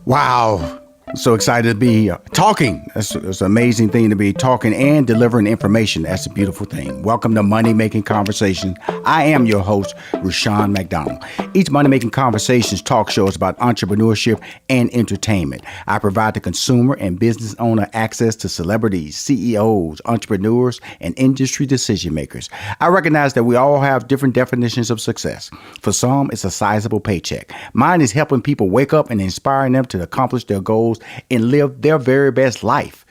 Wow. So excited to be talking. It's an amazing thing to be talking and delivering information. That's a beautiful thing. Welcome to Money Making Conversations. I am your host, Rushion McDonald. Each Money Making Conversations talk show is about entrepreneurship and entertainment. I provide the consumer and business owner access to celebrities, CEOs, entrepreneurs, and industry decision makers. I recognize that we all have different definitions of success. For some, it's a sizable paycheck. Mine is helping people wake up and inspiring them to accomplish their goals and live their very best life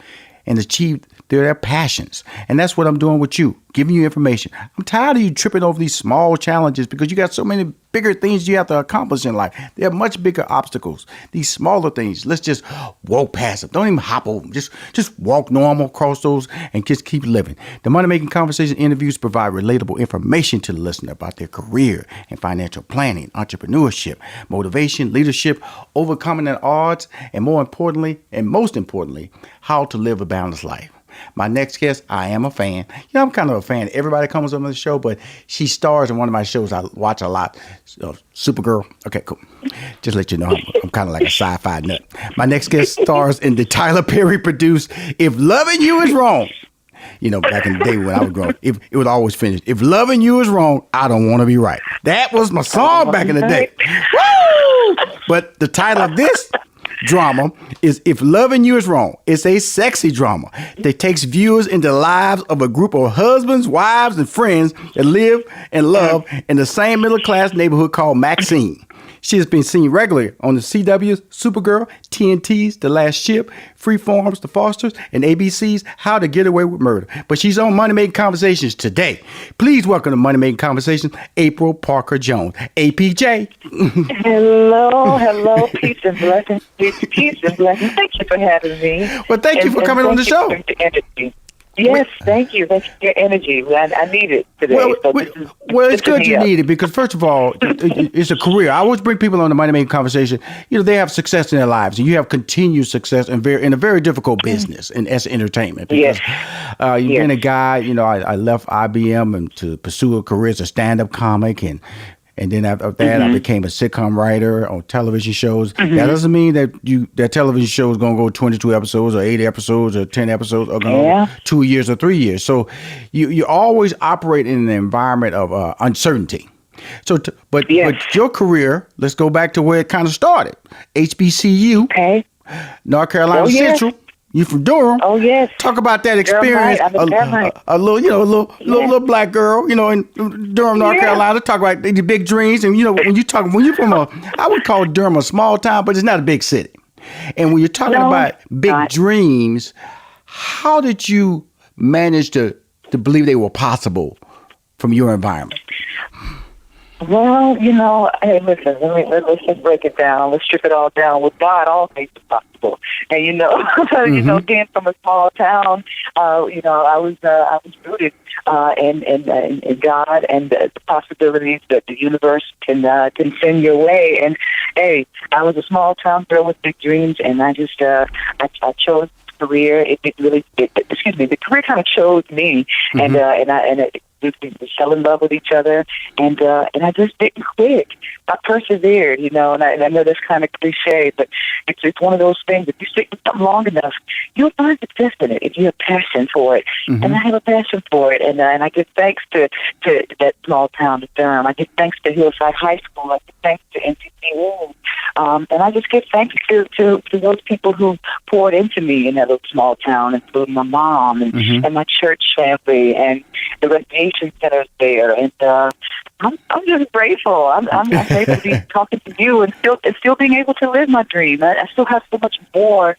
and achieve their passions. And that's what I'm doing with you, giving you information. I'm tired of you tripping over these small challenges because you got so many bigger things you have to accomplish in life. There are much bigger obstacles. These smaller things, let's just walk past them. Don't even hop over them. Just walk normal across those and just keep living. The Money Making Conversation interviews provide relatable information to the listener about their career and financial planning, entrepreneurship, motivation, leadership, overcoming the odds, and most importantly, how to live a balanced life. My next guest, I am a fan. I'm kind of a fan. Everybody comes on the show, but she stars in one of my shows I watch a lot, Supergirl. Okay, cool. Just let you know, I'm kind of like a sci-fi nut. My next guest stars in the Tyler Perry produced If Loving You Is Wrong. Back in the day when I was growing up, it would always finish. If loving you is wrong, I don't want to be right. That was my song back in the day. Woo! But the title of this drama is If Loving You Is Wrong. It's a sexy drama that takes viewers into the lives of a group of husbands, wives, and friends that live and love in the same middle-class neighborhood called Maxine. She has been seen regularly on the CW's Supergirl, TNT's The Last Ship, Freeform's The Fosters, and ABC's How to Get Away with Murder. But she's on Money Making Conversations today. Please welcome to Money Making Conversations, April Parker Jones, APJ. Hello, peace and blessings. Peace and blessings. Thank you for having me. Well, thank you for coming on the show. Yes, thank you. Thank you for your energy. I need it today. Well, it's good you need it because, first of all, it's a career. I always bring people on the Money Making Conversation. They have success in their lives, and you have continued success in a very difficult business as entertainment. Because you've been a guy. I left IBM and to pursue a career as a stand-up comic, and then after that, I became a sitcom writer on television shows. That doesn't mean that television show is going to go 22 episodes or 8 episodes or 10 episodes or go 2 years or 3 years. So you always operate in an environment of uncertainty. But your career, let's go back to where it kind of started. HBCU, North Carolina Central. You from Durham? Oh yes. Talk about that experience. A little black girl, in Durham, North Carolina. Talk about the big dreams, and when you're from I would call Durham a small town, but it's not a big city. And when you're talking about big dreams, how did you manage to believe they were possible from your environment? Well, hey, listen, let's just break it down. Let's strip it all down. With God, all things are possible. And being from a small town, I was rooted in God and the possibilities that the universe can send your way. And hey, I was a small town girl with big dreams, and I just I chose career. The career kind of chose me, we fell in love with each other, and I just didn't quit. I persevered, and I know that's kind of cliche, but it's one of those things. If you stick with something long enough, you'll find success in it if you have passion for it. And I have a passion for it, and I give thanks to that small town of Durham. I give thanks to Hillside High School. I give thanks to NCCU. And I just give thanks to those people who poured into me in that little small town, including my mom and my church family and the recreation centers there. And I'm just grateful. I'm grateful to be talking to you and still being able to live my dream. I still have so much more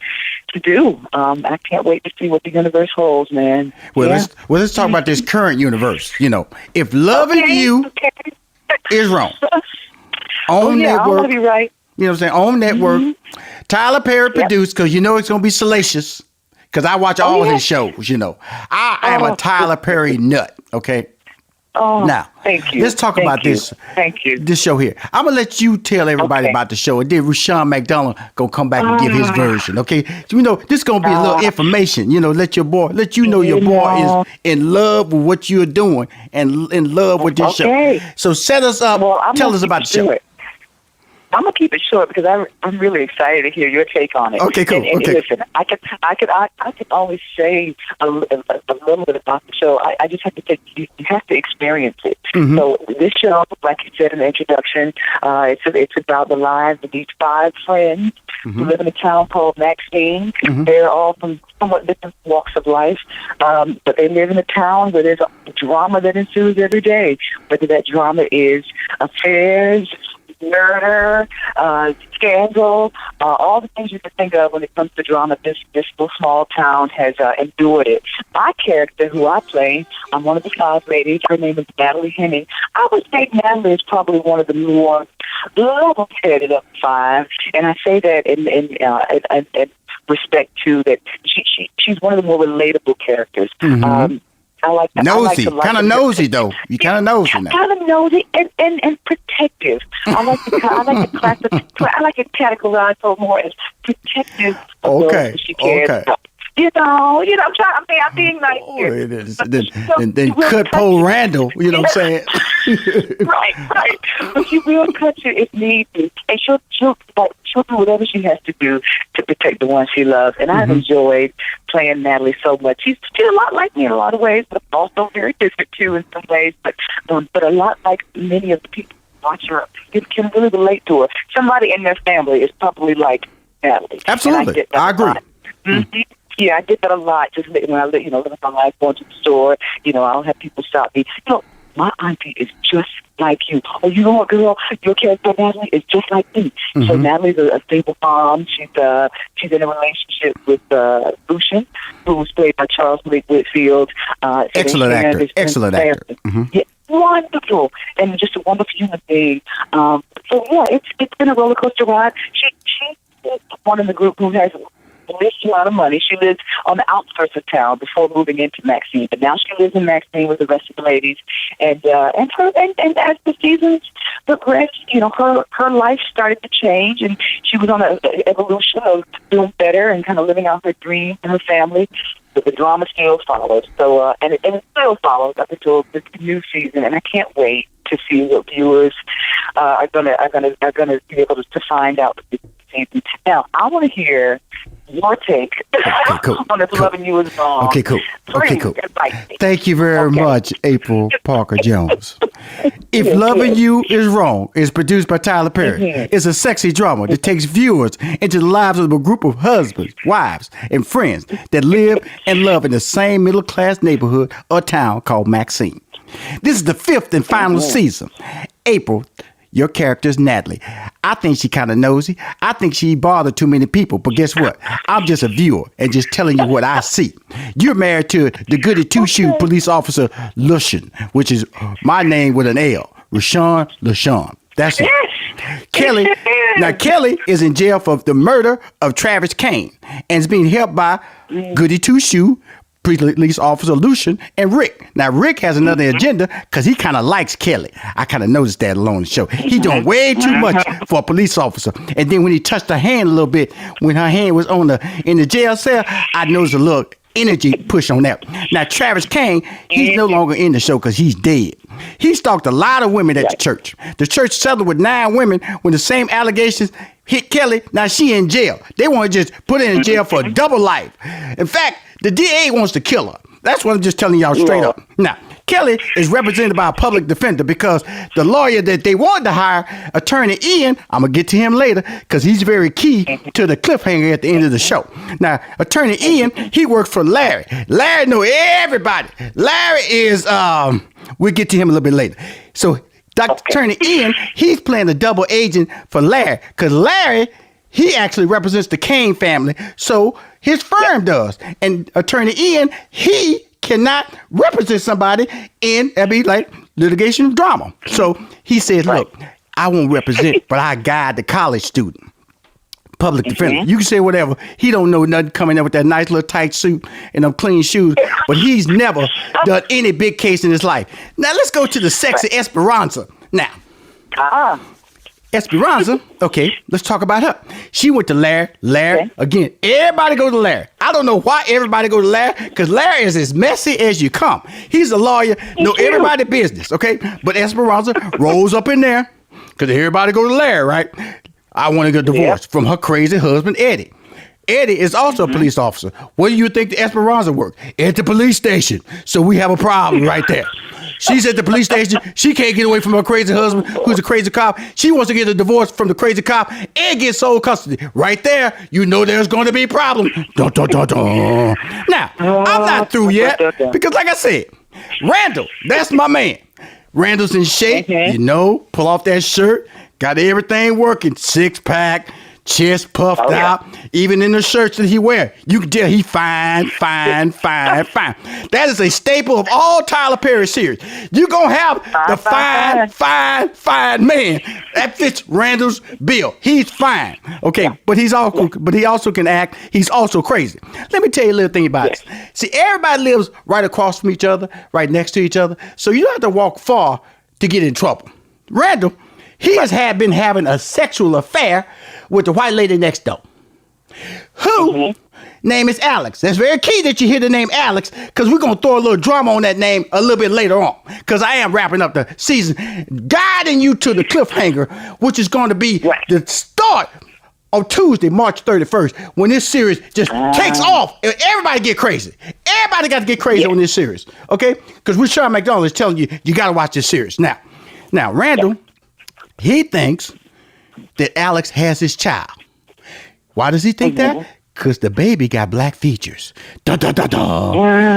to do. I can't wait to see what the universe holds, man. Well, let's talk about this current universe. If loving you is wrong. On network. I want to be right. You know what I'm saying? On network. Tyler Perry produced, because it's going to be salacious. Because I watch all his shows, I am a Tyler Perry nut, okay? Now, thank you. Let's talk about this. Thank you. This show here. I'm going to let you tell everybody about the show. And then Rushion McDonald going to come back and give his version, okay? This is going to be a little information. Let your boy is in love with what you're doing and in love with this show. So set us up. Tell us about the show. I'm gonna keep it short because I'm really excited to hear your take on it. Okay, cool. And Okay. listen, I could always say a little bit about the show. I just have to say you have to experience it. Mm-hmm. So this show, like you said in the introduction, it's about the lives of these 5 friends who live in a town called Maxine. They're all from somewhat different walks of life, but they live in a town where there's a drama that ensues every day. Whether that drama is affairs, murder, scandal, all the things you can think of when it comes to drama, this little small town has endured it. My character, who I play, I'm one of the 5 ladies. Her name is Natalie Henning. I would say Natalie is probably one of the more level-headed of 5, and I say that in respect to that she's one of the more relatable characters. I like nosy, kind of nosy though. You kind of nosy now. Kind of nosy and protective. I like to categorize her more as protective of those that she cares about. I'm being nice here. Then cut Paul Randall, you know what I'm saying? Right. But she will cut you if need be. And she'll do whatever she has to do to protect the one she loves. And I've enjoyed playing Natalie so much. She's a lot like me in a lot of ways, but also very different too in some ways. But a lot like many of the people who watch her, you can really relate to her. Somebody in their family is probably like Natalie. Absolutely. I agree. Mm-hmm. Yeah, I did that a lot. Just when I live my life, going to the store, I'll have people stop me. My auntie is just like you. Oh, you know what, girl? Your character, Natalie, is just like me. So Natalie's a stable mom. She's in a relationship with Lucian, who was played by Charles Whitfield. Excellent actor. Excellent actor. Yeah, wonderful, and just a wonderful human being. So yeah, it's been a roller coaster ride. She is one in the group who has a lot of money. She lives on the outskirts of town before moving into Maxine, but now she lives in Maxine with the rest of the ladies. And as the seasons progressed, her life started to change, and she was on an evolution of doing better and kind of living out her dreams and her family. But the drama still follows. So and it still follows up until this new season, and I can't wait to see what viewers are gonna be able to find out this season. Now, I want to hear your take on if loving you is wrong. Okay, cool. Thank you very much, April Parker Jones. If Loving You is Wrong is produced by Tyler Perry. It's a sexy drama that takes viewers into the lives of a group of husbands, wives, and friends that live and love in the same middle-class neighborhood or town called Maxine. This is the 5th and final season. April, your character is Natalie. I think she kind of nosy. I think she bothered too many people. But guess what? I'm just a viewer and just telling you what I see. You're married to the goody two-shoe police officer Lucian, which is my name with an L. LaShawn. That's it. Kelly. Now, Kelly is in jail for the murder of Travis Kane and is being helped by goody two-shoe police officer Lucian and Rick. Now, Rick has another agenda because he kind of likes Kelly. I kind of noticed that along the show. He doing way too much for a police officer. And then when he touched her hand a little bit, when her hand was in the jail cell, I noticed a little energy push on that. Now, Travis Kane, he's no longer in the show because he's dead. He stalked a lot of women at the church. The church settled with 9 women when the same allegations hit Kelly. Now she in jail. They want to just put her in jail for a double life. In fact, the DA wants to kill her. That's what I'm just telling y'all straight up. Now, Kelly is represented by a public defender because the lawyer that they wanted to hire, Attorney Ian, I'm going to get to him later because he's very key to the cliffhanger at the end of the show. Now, Attorney Ian, he works for Larry. Larry know everybody. Larry is, we'll get to him a little bit later. So, Attorney Ian, he's playing a double agent for Larry because Larry, he actually represents the Kane family, so his firm does. And Attorney Ian, he cannot represent somebody in litigation drama. So he says, look, I won't represent, but I guide the college student. Public defender. You can say whatever. He don't know nothing coming in with that nice little tight suit and them clean shoes, but he's never done any big case in his life. Now let's go to the sexy Esperanza. Now, Esperanza, okay, let's talk about her. She went to Larry. Larry, again, everybody go to Larry. I don't know why everybody go to Larry, because Larry is as messy as you come. He's a lawyer, know everybody's business, okay? But Esperanza rolls up in there, because everybody go to Larry, right? I want to get divorced from her crazy husband, Eddie. Eddie is also a police officer. Where do you think the Esperanza work? At the police station. So we have a problem right there. She's at the police station. She can't get away from her crazy husband, who's a crazy cop. She wants to get a divorce from the crazy cop and get sole custody. Right there, you know there's going to be a problem. Dun, dun, dun, dun. Now, I'm not through yet because, like I said, Randall, that's my man. Randall's in shape, pull off that shirt, got everything working, six-pack, chest puffed out, even in the shirts that he wear. You can tell he fine. That is a staple of all Tyler Perry series. You gonna have the fine man. That fits Randall's bill. He's fine. Okay, but he also can act. He's also crazy. Let me tell you a little thing about it. See, everybody lives right across from each other, right next to each other, so you don't have to walk far to get in trouble. Randall, he has been having a sexual affair with the white lady next door, who name is Alex. That's very key that you hear the name Alex, because we're going to throw a little drama on that name a little bit later on, because I am wrapping up the season, guiding you to the cliffhanger, which is going to be the start of Tuesday, March 31st, when this series just takes off. Everybody get crazy. Everybody got to get crazy on this series, okay? Because Sean McDonald is telling you, you got to watch this series. Now, Randall, he thinks that Alex has his child. Why does he think that? Because the baby got black features. Her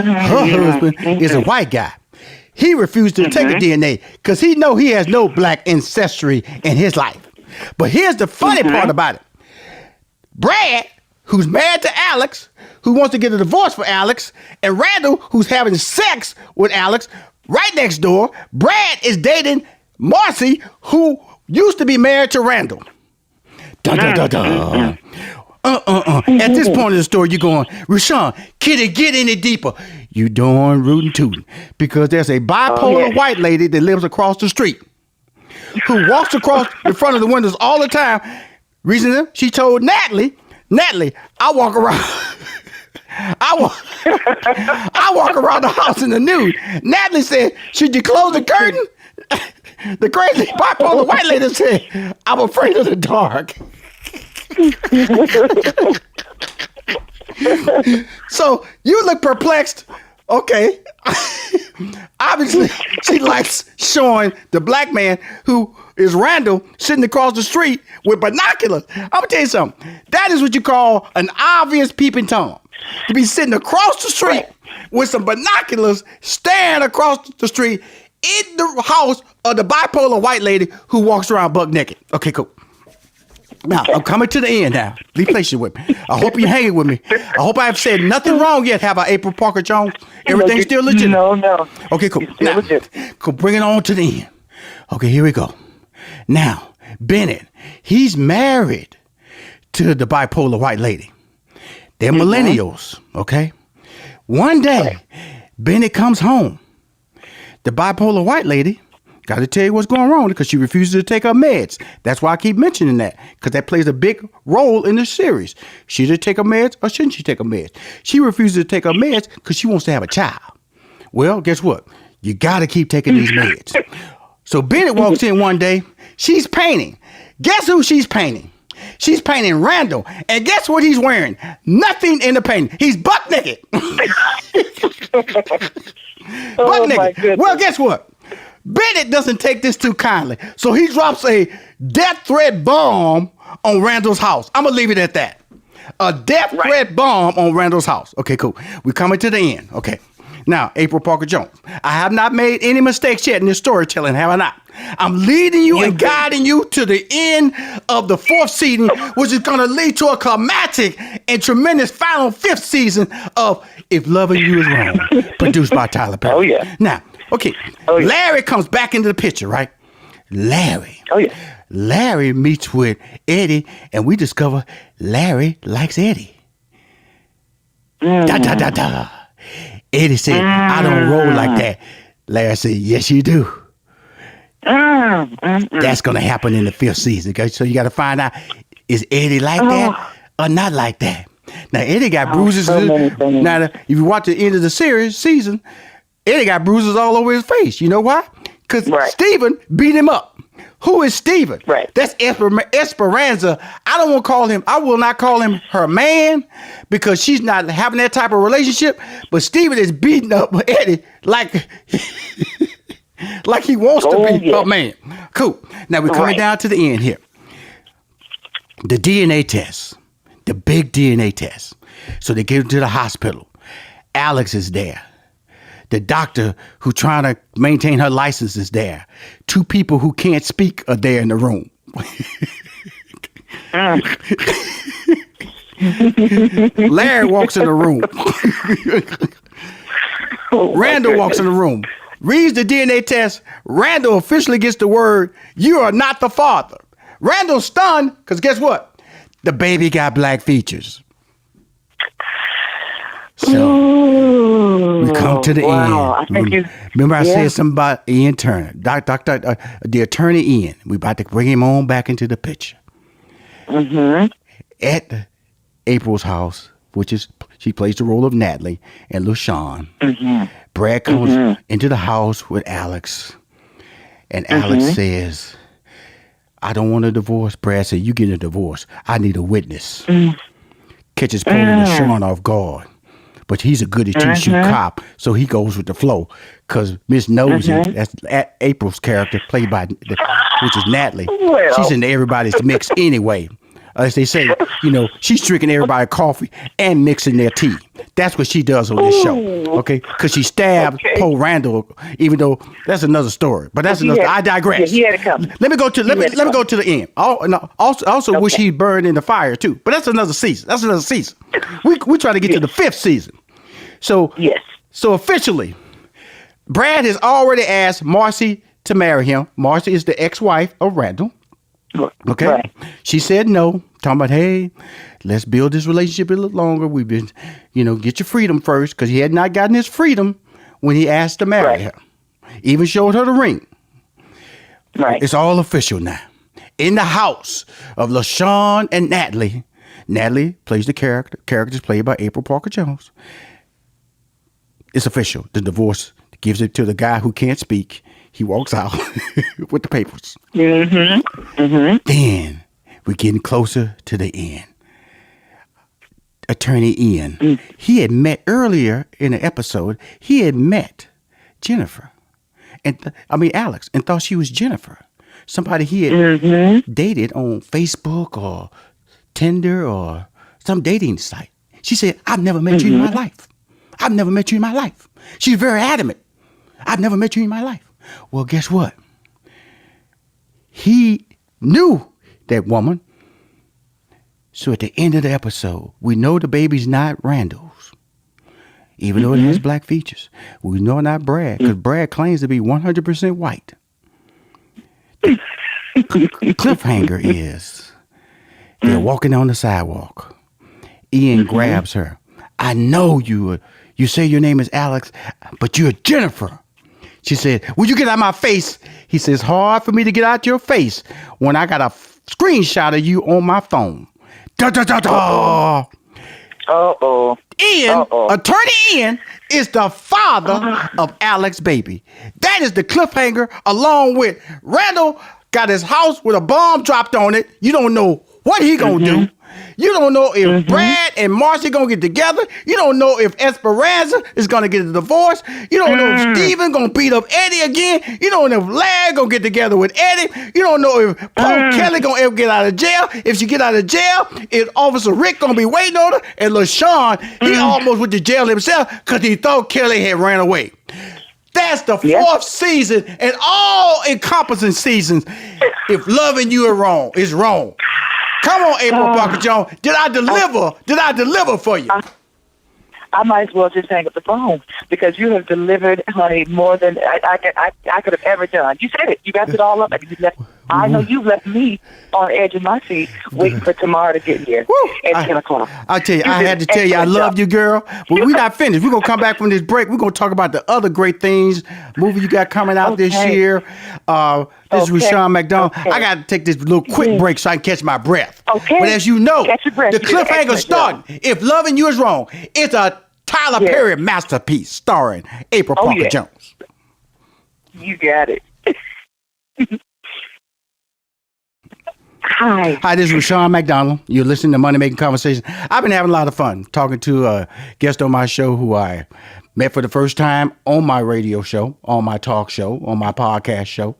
husband is a white guy. He refused to take a DNA because he know he has no black ancestry in his life. But here's the funny part about it. Brad, who's married to Alex, who wants to get a divorce for Alex, and Randall, who's having sex with Alex, right next door, Brad is dating Marcy, who used to be married to Randall. At this point in the story, you're going, Rashawn, kitty, get any deeper. You darn rootin' tootin'. Because there's a bipolar white lady that lives across the street who walks across in front of the windows all the time. Reason she told Natalie, I walk around the house in the nude. Natalie said, should you close the curtain? The crazy bipolar white lady said, I'm afraid of the dark. So you look perplexed. Okay. Obviously, she likes showing the black man who is Randall sitting across the street with binoculars. I'm going to tell you something. That is what you call an obvious peeping Tom. To be sitting across the street with some binoculars staring across the street in the house of the bipolar white lady who walks around buck naked. Okay, cool. Now, I'm coming to the end now. Be patient with me. I hope you're hanging with me. I hope I have said nothing wrong yet. Have I, April Parker Jones? Everything's still legit? No. Okay, cool. Still legit. Cool. Bring it on to the end. Okay, here we go. Now, Bennett, he's married to the bipolar white lady. They're millennials, okay? One day, Bennett comes home. The bipolar white lady, got to tell you what's going wrong because she refuses to take her meds. That's why I keep mentioning that, because that plays a big role in the series. Should she take her meds or shouldn't she take her meds? She refuses to take her meds because she wants to have a child. Well, guess what? You got to keep taking these meds. So Bennett walks in one day. She's painting. Guess who she's painting? She's painting Randall. And guess what he's wearing? Nothing in the painting. He's butt naked. Butt naked. Well, guess what? Bennett doesn't take this too kindly. So he drops a death threat bomb on Randall's house. I'm going to leave it at that. A death threat bomb on Randall's house. Okay, cool. We're coming to the end. Okay. Now, April Parker Jones, I have not made any mistakes yet in this storytelling, have I not? I'm leading you and guiding you to the end of the 4th season, which is going to lead to a climatic and tremendous final 5th season of If Loving You Is Wrong, produced by Tyler Perry. Oh, yeah. Now, okay, Larry comes back into the picture, right? Larry. Oh, yeah. Larry meets with Eddie, and we discover Larry likes Eddie. Da. Eddie said, I don't roll like that. Larry said, yes, you do. That's going to happen in the 5th season. Okay? So you got to find out, is Eddie like that or not like that? Now, Eddie got bruises. Now, if you watch the end of the season, Eddie got bruises all over his face. You know why? Because Steven beat him up. Who is Steven? Right. That's Esperanza. I will not call him her man because she's not having that type of relationship. But Steven is beating up Eddie like he wants to be her man. Cool. Now we're coming down to the end here. The DNA test. The big DNA test. So they get him to the hospital. Alex is there. The doctor who's trying to maintain her license is there. 2 people who can't speak are there in the room. Larry walks in the room. Randall walks in the room. Reads the DNA test. Randall officially gets the word, "You are not the father." Randall's stunned because guess what? The baby got black features. So we come to the end. Remember I said something about Ian Turner, the attorney Ian. We about to bring him on back into the picture. At April's house, which is she plays the role of Natalie and LaShawn. Brad comes into the house with Alex, and Alex says, "I don't want a divorce." Brad said, "You get a divorce. I need a witness." Catches pulling LaShawn off guard. But he's a goody two-shoe cop, so he goes with the flow. Because Miss Nosy, that's April's character, played by, which is Natalie, she's in everybody's mix anyway. As they say, she's drinking everybody's coffee and mixing their tea. That's what she does on this show, okay? Because she stabbed Poe Randall, even though that's another story. But that's another. I digress. He had it coming. Let me go to the end. Also, wish he burned in the fire too. But that's another season. We try to get to the 5th season. So So officially, Brad has already asked Marcy to marry him. Marcy is the ex-wife of Randall. Okay. Right. She said no. Talking about, hey, let's build this relationship a little longer. We've been, get your freedom first, because he had not gotten his freedom when he asked to marry her. Even showed her the ring. Right. It's all official now. In the house of LaShawn and Natalie. Natalie plays the character. Character is played by April Parker Jones. It's official. The divorce gives it to the guy who can't speak. He walks out with the papers. Then we're getting closer to the end. Attorney Ian, he had met earlier in the episode, he had met Jennifer. Alex, and thought she was Jennifer. Somebody he had dated on Facebook or Tinder or some dating site. She said, "I've never met you in my life. I've never met you in my life." She's very adamant. "I've never met you in my life." Well, guess what? He knew that woman. So at the end of the episode, we know the baby's not Randall's, even though it has black features. We know not Brad, because Brad claims to be 100% white. Cliffhanger is they're walking on the sidewalk. Ian grabs her. "I know you say your name is Alex, but you're Jennifer." She said, "Will you get out of my face?" He says, "Hard for me to get out your face when I got a screenshot of you on my phone." Da da da da. Ian, Attorney Ian, is the father of Alex's baby. That is the cliffhanger, along with Randall got his house with a bomb dropped on it. You don't know what he gonna do. You don't know if Brad and Marcy gonna get together. You don't know if Esperanza is gonna get a divorce. You don't know if Steven gonna beat up Eddie again. You don't know if Larry gonna get together with Eddie. You don't know if Paul Kelly gonna ever get out of jail. If she get out of jail, if Officer Rick gonna be waiting on her. And LaShawn, he almost went to jail himself because he thought Kelly had ran away. That's the 4th season, and all encompassing seasons. If loving you is wrong. Come on, April Parker Jones. Did I deliver? Did I deliver for you? I might as well just hang up the phone, because you have delivered, honey, more than I could have ever done. You said it. You wrapped it all up. I know you left me on the edge of my seat waiting for tomorrow to get here at 10 o'clock. I tell you, I had to tell you, I love you, girl. But we're not finished. We're going to come back from this break. We're going to talk about the other great things, movie you got coming out this year. This is Rushion McDonald. I got to take this little quick break so I can catch my breath. Okay. But as you know, the cliffhanger starting. If loving you is wrong, it's a Tyler Perry masterpiece starring April Parker Jones. You got it. Hi. Hi, this is Rushion McDonald. You're listening to Money Making Conversation. I've been having a lot of fun talking to a guest on my show who I met for the first time on my radio show, on my talk show, on my podcast show.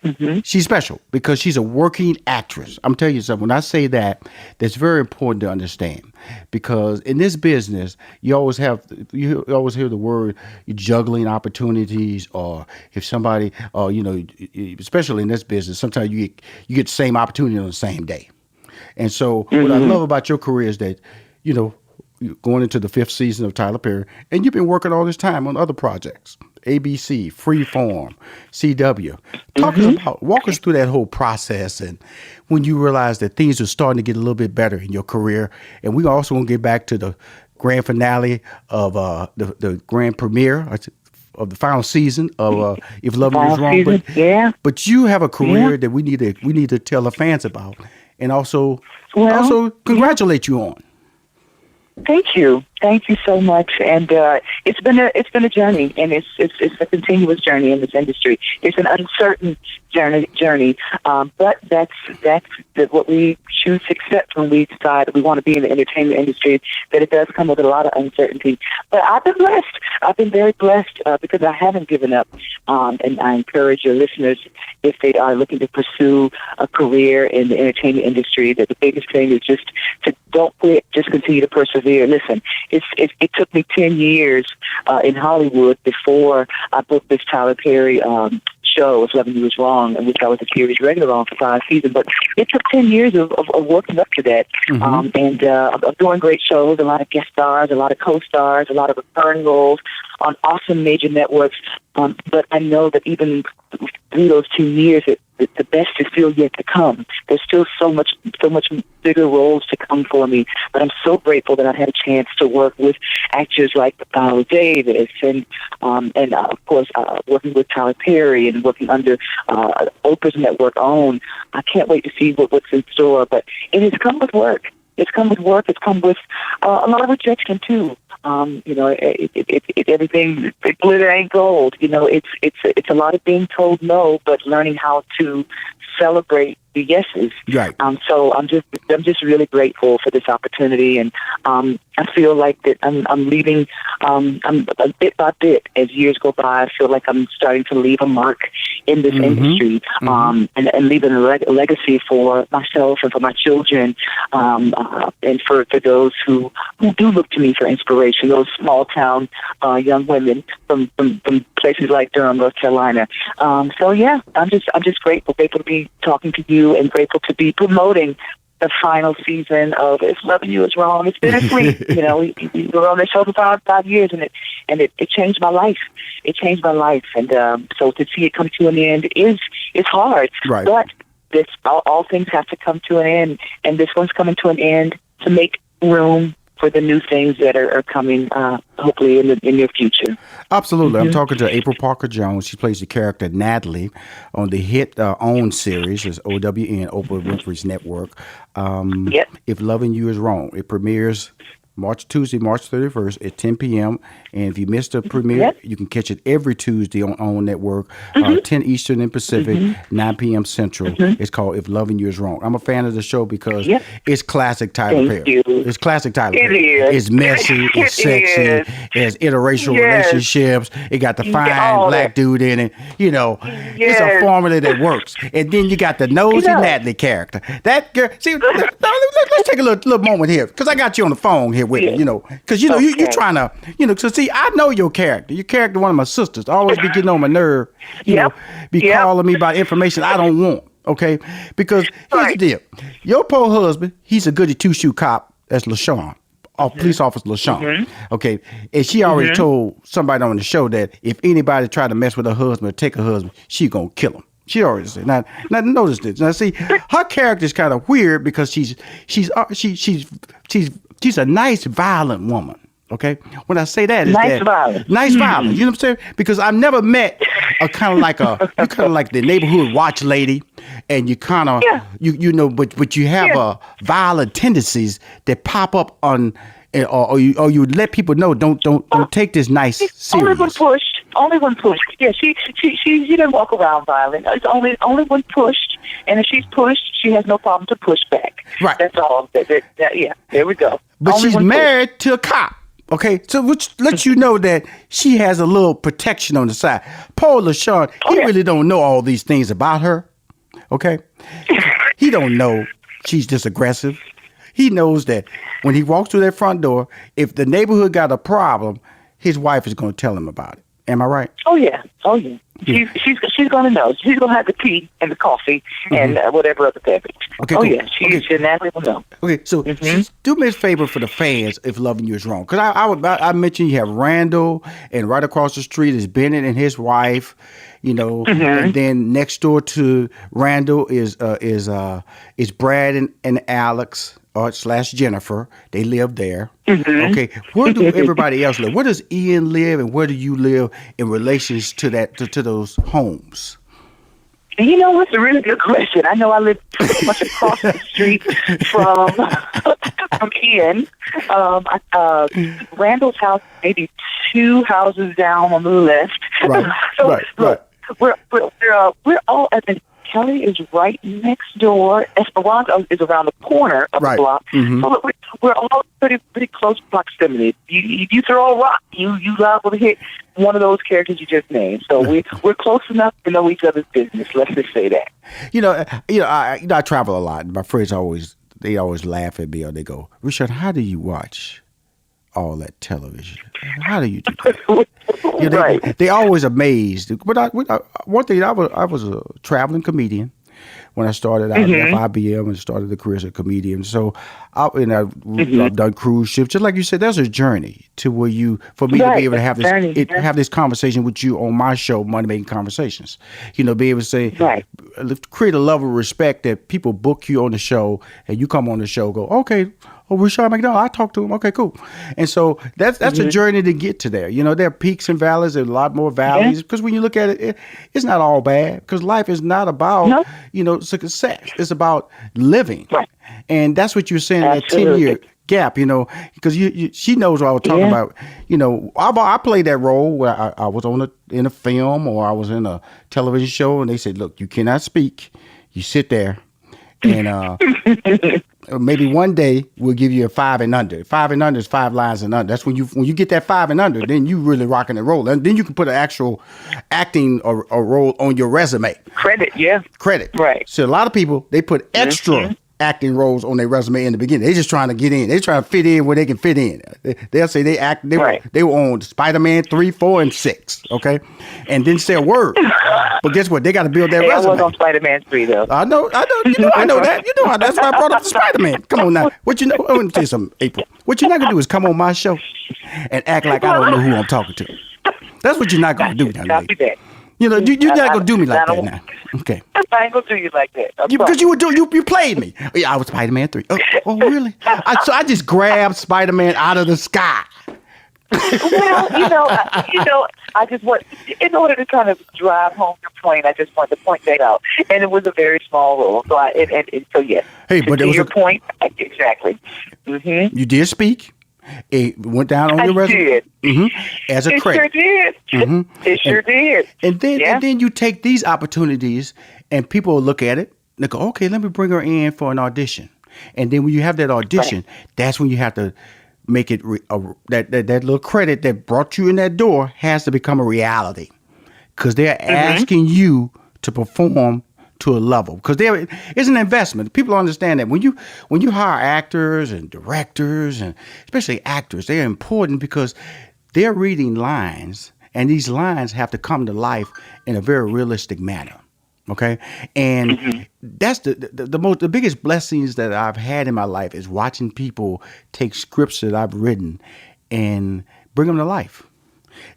Mm-hmm. She's special because she's a working actress. I'm telling you something. When I say that, that's very important to understand, because in this business, you always hear the word juggling opportunities, or if somebody, especially in this business, sometimes you get the same opportunity on the same day. And so what I love about your career is that, you're going into the 5th season of Tyler Perry, and you've been working all this time on other projects. ABC, Freeform, CW. Walk us through that whole process, and when you realize that things are starting to get a little bit better in your career. And we also want to get back to the grand finale of the grand premiere of the final season of If Loving You Is Wrong. But you have a career that we need to tell the fans about, and also congratulate you on. Thank you so much, and it's been a journey, and it's a continuous journey in this industry. It's an uncertain journey, but that's what we choose to accept when we decide we want to be in the entertainment industry. That it does come with a lot of uncertainty. But I've been blessed. I've been very blessed because I haven't given up. And I encourage your listeners, if they are looking to pursue a career in the entertainment industry, that the biggest thing is just to don't quit. Just continue to persevere. Listen. It took me 10 years in Hollywood before I booked this Tyler Perry show, If Loving You Is Wrong, in which I was a series regular on for 5 seasons. But it took 10 years of working up to that, and of doing great shows, a lot of guest stars, a lot of co-stars, a lot of recurring roles on awesome major networks. But I know that even through those 10 years, the best is still yet to come. There's still so much bigger roles to come for me. But I'm so grateful that I've had a chance to work with actors like Viola Davis and of course working with Tyler Perry and working under Oprah's network OWN. I can't wait to see what's in store. But it has come with work. It's come with work. It's come with a lot of rejection too. Everything, glitter ain't gold. It's a lot of being told no, but learning how to celebrate the yeses. Right. So I'm just really grateful for this opportunity, and I feel like that I'm leaving. I'm bit by bit as years go by. I feel like I'm starting to leave a mark in this industry, and leaving a legacy for myself and for my children, and for those who do look to me for inspiration. Those small town young women from places like Durham, North Carolina. I'm just grateful to be talking to you, and grateful to be promoting the final season of If Loving You Is Wrong. It's bittersweet. We were on the show for 5 years, and it changed my life. It changed my life, and so to see it come to an end is hard. Right. But all things have to come to an end, and this one's coming to an end to make room for the new things that are coming, hopefully in the near future. Absolutely. I'm talking to April Parker Jones. She plays the character Natalie on the hit OWN series, is OWN, Oprah Winfrey's network. If Loving You Is Wrong. It premieres Tuesday, March 31st at 10 p.m. And if you missed the premiere, you can catch it every Tuesday on OWN network, 10 Eastern and Pacific, 9 p.m. Central. It's called If Loving You Is Wrong. I'm a fan of the show because it's classic Tyler Perry. It's classic Tyler Perry. It's messy, it's sexy, it has interracial relationships, it got the fine black dude in it. It's a formula that works. And then you got the nosy Natalie character. That girl, see, let's take a little moment here, because I got you on the phone here with me, because you're trying to, so see, I know your character. Your character, one of my sisters, always be getting on my nerve, calling me about information I don't want, okay? Because here's the deal. Your poor husband, he's a goody two-shoe cop. That's LaShawn, police officer LaShawn, okay? And she already told somebody on the show that if anybody tried to mess with her husband or take her husband, she gonna kill him. She already said. Now notice this. Now see, her character is kind of weird because she's a nice, violent woman. Okay, when I say that, nice violence. Nice violence. You know what I'm saying? Because I've never met you're kind of like the neighborhood watch lady, and you kind of but you have violent tendencies that pop up on, or you let people know don't take this nice serious. only when pushed. Yeah, she didn't walk around violent. It's only when pushed, and if she's pushed, she has no problem to push back. Right. That's all. Yeah, there we go. But only she's married to a cop. Okay, so which lets you know that she has a little protection on the side. Paul LaShawn, he really don't know all these things about her. Okay, he don't know she's just aggressive. He knows that when he walks through that front door, if the neighborhood got a problem, his wife is going to tell him about it. Am I right? Oh yeah. She's going to know. She's going to have the tea and the coffee and whatever other beverage. Okay, cool. Yeah, she Natalie will know. Okay, so do me a favor for the fans if loving you is wrong. Because I mentioned you have Randall, and right across the street is Bennett and his wife. You know, and then next door to Randall is Brad and Alex / Jennifer. They live there. Okay, where do everybody else live? Where does Ian live, and where do you live in relations to that to those homes? You know, that's a really good question. I know I live pretty much across the street from Ian. Randall's house, maybe 2 houses down on the left. Right. Right. We're all at the Kelly is right next door. S.W.A.T is around the corner of the block. So we're all pretty close proximity. You throw a rock, you liable to hit one of those characters you just named. So we're close enough to know each other's business. Let's just say that. I travel a lot. My friends always laugh at me, or they go, "Richard, how do you watch all that television? How do you do that?" They always amazed. But one thing, I was a traveling comedian when I started out at IBM and started the career as a comedian. So I've done cruise ships. Just like you said, there's a journey to where for me to be able to have this conversation with you on my show, Money Making Conversations. Be able to say, create a level of respect that people book you on the show and you come on the show, go, okay, Rashad McDonald, I talked to him. Okay, cool. And so that's a journey to get to there. There are peaks and valleys. There are a lot more valleys because when you look at it, it's not all bad because life is not about, success. It's about living. Right. And that's what you're saying, that 10-year gap, because she knows what I was talking about. I played that role where I was in a film or I was in a television show and they said, look, you cannot speak. You sit there and maybe one day we'll give you a 5 and under. 5 and under is 5 lines and under. That's when you get that 5 and under, then you really rocking and rolling. And then you can put an actual acting or role on your resume. Credit. Right. So a lot of people, they put extra acting roles on their resume in the beginning. They're just trying to get in. They're trying to fit in where they can fit in. They'll say they were on Spider-Man 3, 4, and 6. Okay, and didn't say a word. But guess what? They got to build their resume. I was on Spider-Man 3 though. I know. I know that. That's why I brought up the Spider-Man. Come on now. What you know? Let me tell you something, April. What you're not gonna do is come on my show and act like I don't know who I'm talking to. That's what you're not gonna do, now. You're not gonna do me like that now. Okay. I ain't gonna do you like that. Because you played me. Yeah, I was Spider-Man 3. Oh really? So I just grabbed Spider-Man out of the sky. Well, I just want, in order to kind of drive home your point, I just wanted to point that out. And it was a very small role. So so yes. Hey, but to your point, exactly. You did speak. It went down on your resume. As a credit. It sure did. And then you take these opportunities and people will look at it and they go, okay, let me bring her in for an audition. And then when you have that audition, that's when you have to make it that little credit that brought you in that door has to become a reality because they're asking you to perform to a level because there is an investment. People understand that when you hire actors and directors and especially actors, they're important because they're reading lines and these lines have to come to life in a very realistic manner. Okay. And that's the biggest blessings that I've had in my life is watching people take scripts that I've written and bring them to life.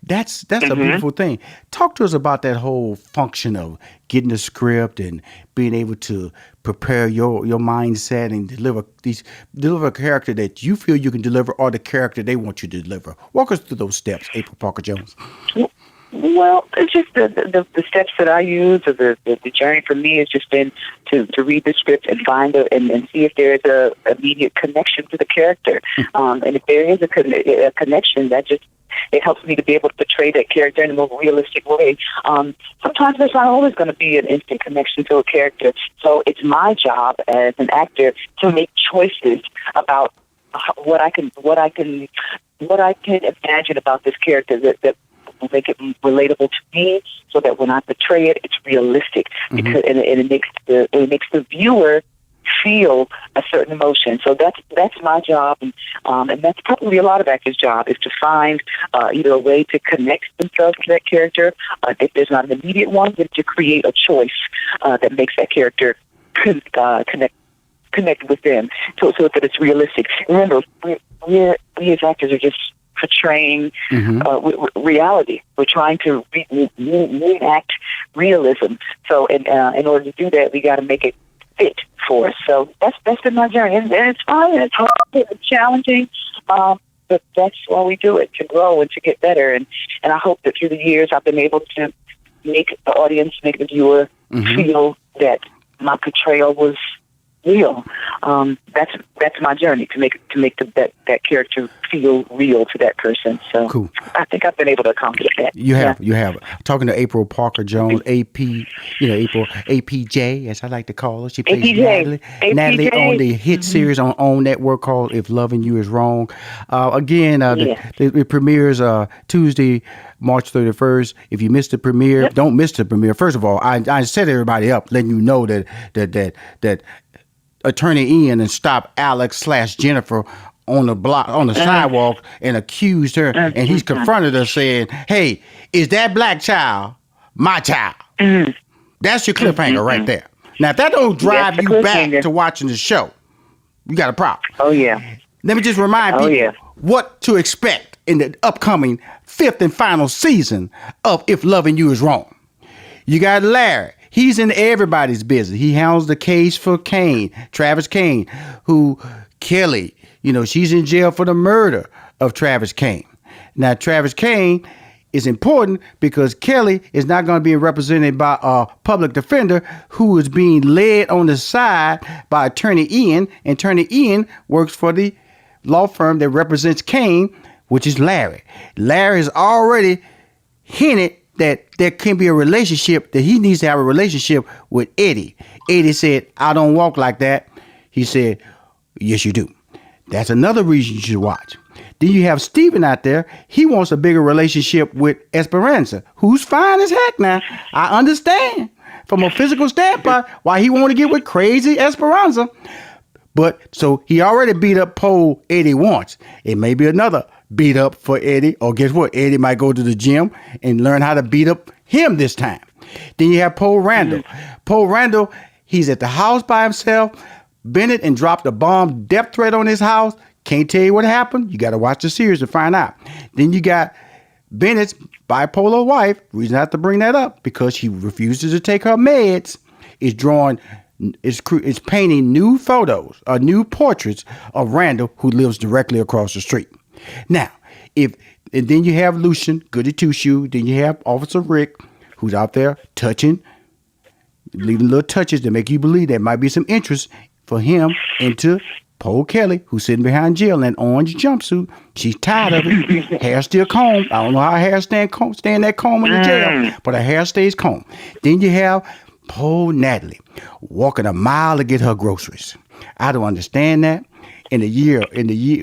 That's a beautiful thing. Talk to us about that whole function of getting the script and being able to prepare your mindset and deliver a character that you feel you can deliver or the character they want you to deliver. Walk us through those steps, April Parker Jones. Well, it's just the steps that I use, or the journey for me has just been to read the script and find and see if there is a immediate connection to the character. And if there is a connection, that just it helps me to be able to portray that character in a more realistic way. Sometimes there's not always going to be an instant connection to a character, so it's my job as an actor to make choices about what I can imagine about this character that will make it relatable to me, so that when I portray it, it's realistic. Because and it makes the viewer feel a certain emotion. So that's my job, and that's probably a lot of actors' job, is to find either a way to connect themselves to that character. If there's not an immediate one, then to create a choice that makes that character connect with them, so that it's realistic. Remember, we as actors are just portraying reality. We're trying to reenact realism. So in order to do that, we got to make it fit for us. So that's been my journey, and it's fun, and it's hard, it's challenging, but that's why we do it, to grow and to get better. And I hope that through the years I've been able to make the audience, make the viewer feel that my portrayal was real. That's my journey, to make that character feel real to that person. So cool. I think I've been able to accomplish that. You have. Talking to April Parker Jones, AP, April, APJ, as I like to call her. She plays Natalie on the hit series on OWN Network called If Loving You Is Wrong. It premieres Tuesday, March 31st. If you missed the premiere, don't miss the premiere. First of all, I set everybody up, letting you know that Attorney Ian and stopped Alex/Jennifer on the sidewalk and accused her, and he's confronted her saying, "Hey, is that black child my child?" That's your cliffhanger right there. Now, if that don't drive you back to watching the show, you got a problem. Oh yeah. Let me just remind people what to expect in the upcoming 5th and final season of If Loving You Is Wrong. You got Larry. He's in everybody's business. He handles the case for Travis Kane, who Kelly, she's in jail for the murder of Travis Kane. Now, Travis Kane is important because Kelly is not going to be represented by a public defender who is being led on the side by Attorney Ian. Attorney Ian works for the law firm that represents Kane, which is Larry. Larry has already hinted that there can be a relationship, that he needs to have a relationship with Eddie. Eddie said, "I don't walk like that." He said, "Yes, you do." That's another reason you should watch. Then you have Steven out there. He wants a bigger relationship with Esperanza, who's fine as heck now. I understand from a physical standpoint why he want to get with crazy Esperanza. But so he already beat up Poe Eddie once. It may be another beat up for Eddie, or guess what? Eddie might go to the gym and learn how to beat up him this time. Then you have Poe Randall. Poe Randall, he's at the house by himself. Bennett and dropped a bomb death threat on his house. Can't tell you what happened. You got to watch the series to find out. Then you got Bennett's bipolar wife. Reason I have to bring that up, because she refuses to take her meds. Is painting new photos, new portraits of Randall, who lives directly across the street. Now, and then you have Lucian, Goody Two-Shoe. Then you have Officer Rick, who's out there leaving little touches to make you believe there might be some interest for him into Poe Kelly, who's sitting behind Jill in an orange jumpsuit. She's tired of it. Hair still combed. I don't know how her hair stay in that comb in the jail, but her hair stays combed. Then you have Poe Natalie walking a mile to get her groceries. I don't understand that. In the year,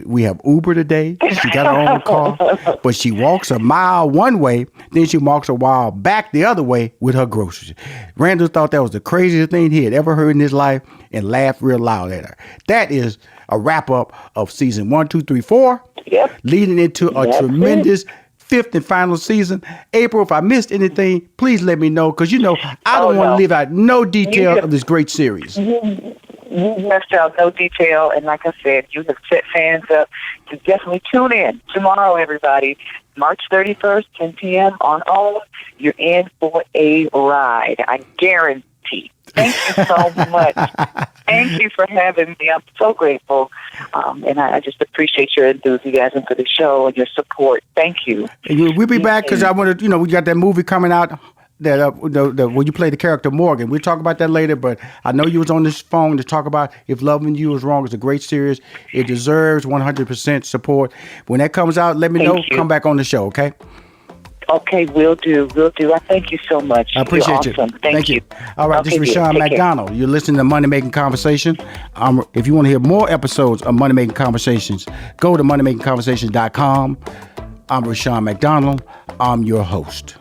we have Uber today. She got her own car, but she walks a mile one way, then she walks a mile back the other way with her groceries. Randall thought that was the craziest thing he had ever heard in his life and laughed real loud at her. That is a wrap up of season 1, 2, 3, 4, leading into a tremendous 5th and final season. April, if I missed anything, please let me know, because I don't want to leave out no detail of this great series. You left out no detail, and like I said, you have set fans up to definitely tune in tomorrow, everybody. March 31st, 10 p.m. on OWN. You're in for a ride, I guarantee. Thank you so much. Thank you for having me. I'm so grateful, and I just appreciate your enthusiasm for the show and your support. Thank you. And we'll be back, because I want to, we got that movie coming out, that when you play the character Morgan. We'll talk about that later, but I know you was on this phone to talk about If Loving You Is Wrong. It's a great series. It deserves 100% support. When that comes out, let me know. Thank you. Come back on the show, okay? Okay, will do. I thank you so much. I appreciate You're awesome. you. Thank you. All right, Okay, this is dear. Rashawn Take care. McDonald. You're listening to Money Making Conversation. If you want to hear more episodes of Money Making Conversations, go to moneymakingconversations.com. I'm Rashawn McDonald. I'm your host.